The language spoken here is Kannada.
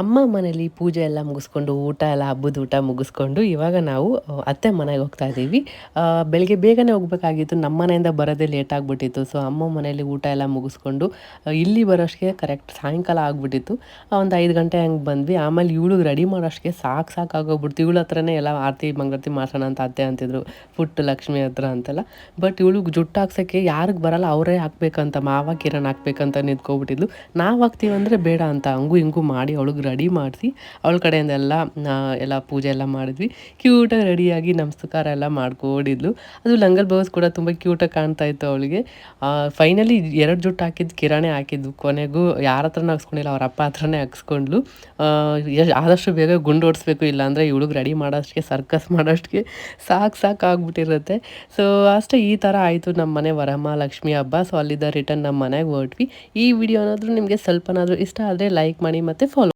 ಅಮ್ಮ ಮನೇಲಿ ಪೂಜೆ ಎಲ್ಲ ಮುಗಿಸ್ಕೊಂಡು ಊಟ ಎಲ್ಲ ಹಬ್ಬದ ಊಟ ಮುಗಿಸ್ಕೊಂಡು ಇವಾಗ ನಾವು ಅತ್ತೆ ಮನೆಗೆ ಹೋಗ್ತಾ ಇದ್ದೀವಿ. ಬೆಳಿಗ್ಗೆ ಬೇಗನೆ ಹೋಗ್ಬೇಕಾಗಿತ್ತು. ನಮ್ಮ ಮನೆಯಿಂದ ಬರೋದೇ ಲೇಟ್ ಆಗಿಬಿಟ್ಟಿತ್ತು. ಸೊ ಅಮ್ಮ ಮನೇಲಿ ಊಟ ಎಲ್ಲ ಮುಗಿಸ್ಕೊಂಡು ಇಲ್ಲಿ ಬರೋಷ್ಟಿಗೆ ಕರೆಕ್ಟ್ ಸಾಯಂಕಾಲ ಆಗಿಬಿಟ್ಟಿತ್ತು. ಒಂದು 5 ಗಂಟೆ ಹಂಗೆ ಬಂದ್ವಿ. ಆಮೇಲೆ ಇವ್ಳಿಗೆ ರೆಡಿ ಮಾಡೋಷ್ಟಿಗೆ ಸಾಕಾಗೋಗ್ಬಿಡ್ತು. ಇವಳ ಹತ್ರನೇ ಎಲ್ಲ ಆರತಿ ಮಂಗಳಾರತಿ ಮಾಡ್ಸೋಣ ಅಂತ ಅತ್ತೆ ಅಂತಿದ್ರು, ಪುಟ್ಟ ಲಕ್ಷ್ಮಿ ಹತ್ರ ಅಂತೆಲ್ಲ. ಬಟ್ ಇವಳಿಗೆ ಜುಟ್ಟು ಹಾಕ್ಸೋಕ್ಕೆ ಯಾರಿಗೆ ಬರಲ್ಲ ಅವರೇ ಹಾಕ್ಬೇಕಂತ, ಮಾವ ಕಿರಣ್ ಹಾಕ್ಬೇಕಂತ ನಿಂತ್ಕೊಬಿಟ್ಟಿದ್ಲು. ನಾವು ಹಾಕ್ತೀವಂದರೆ ಬೇಡ ಅಂತ ಹಂಗೂ ಹಿಂಗೂ ಮಾಡಿ ಅವಳಿಗೆ ರೆಡಿ ಮಾಡಿಸಿ ಅವಳ ಕಡೆಯಿಂದ ಎಲ್ಲ ಪೂಜೆ ಎಲ್ಲ ಮಾಡಿದ್ವಿ. ಕ್ಯೂಟಾಗಿ ರೆಡಿಯಾಗಿ ನಮಸ್ಕಾರ ಎಲ್ಲ ಮಾಡ್ಕೊಂಡಿದ್ಲು. ಅದು ಲಂಗಲ್ ಬ್ಲೌಸ್ ಕೂಡ ತುಂಬ ಕ್ಯೂಟಾಗಿ ಕಾಣ್ತಾ ಇತ್ತು ಅವಳಿಗೆ. ಫೈನಲಿ 2 ಜುಟ್ಟು ಹಾಕಿದ್ದು ಕಿರಣೇ ಹಾಕಿದ್ದು. ಕೊನೆಗೂ ಯಾರ ಹತ್ರನೂ ಹಾಕ್ಸ್ಕೊಂಡಿಲ್ಲ, ಅವ್ರ ಅಪ್ಪ ಹತ್ರನೇ ಹಾಕ್ಸ್ಕೊಂಡ್ಲು. ಆದಷ್ಟು ಬೇಗ ಗುಂಡು ಓಡಿಸ್ಬೇಕು, ಇಲ್ಲಾಂದರೆ ಇವಳಿಗೆ ರೆಡಿ ಮಾಡೋಷ್ಟಿಗೆ ಸರ್ಕಸ್ ಮಾಡೋಷ್ಟಿಗೆ ಸಾಕಾಗ್ಬಿಟ್ಟಿರುತ್ತೆ. ಸೊ ಅಷ್ಟೇ, ಈ ಥರ ಆಯಿತು ನಮ್ಮ ಮನೆ ವರಮಹಾಲಕ್ಷ್ಮಿ ಹಬ್ಬ. ಸೊ ಅಲ್ಲಿದ್ದ ರಿಟರ್ನ್ ನಮ್ಮ ಮನೆಗೆ ಹೊರಟ್ವಿ. ಈ ವಿಡಿಯೋ ಏನಾದರೂ ನಿಮಗೆ ಸ್ವಲ್ಪನಾದರೂ ಇಷ್ಟ ಆದರೆ ಲೈಕ್ ಮಾಡಿ ಮತ್ತು ಫಾಲೋ